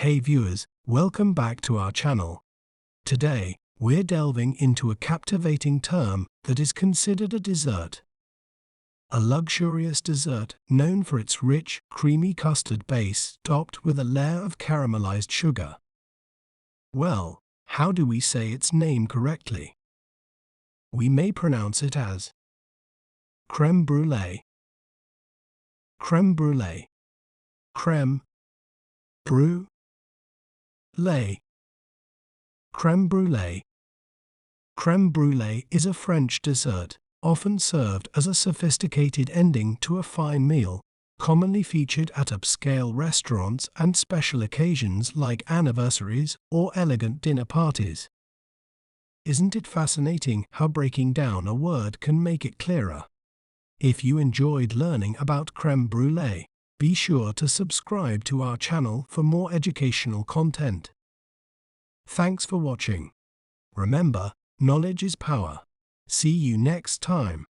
Hey viewers, welcome back to our channel. Today, we're delving into a captivating term that is considered a dessert. A luxurious dessert known for its rich, creamy custard base topped with a layer of caramelized sugar. Well, how do we say its name correctly? We may pronounce it as Crème Brûlée. Crème Brûlée. Crème Brûlée. Crème Brûlée. Crème Brûlée is a French dessert, often served as a sophisticated ending to a fine meal, commonly featured at upscale restaurants and special occasions like anniversaries or elegant dinner parties. Isn't it fascinating how breaking down a word can make it clearer? If you enjoyed learning about crème brûlée, be sure to subscribe to our channel for more educational content. Thanks for watching. Remember, knowledge is power. See you next time.